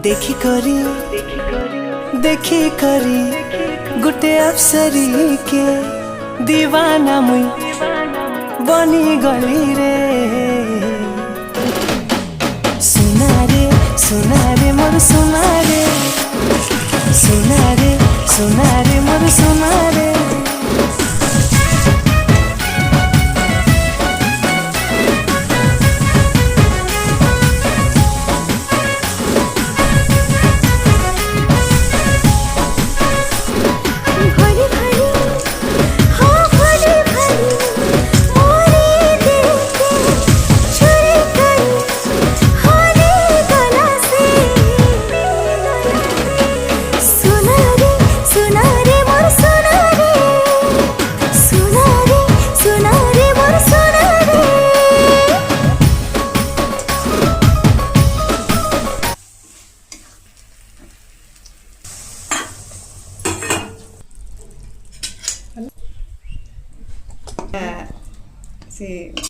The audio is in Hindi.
देखी करी गुटे अप्सरी के दीवाना मुई बनी गली रे। सुना रे मोर सुना रे, सुना रे मोर सुना रे। Sí.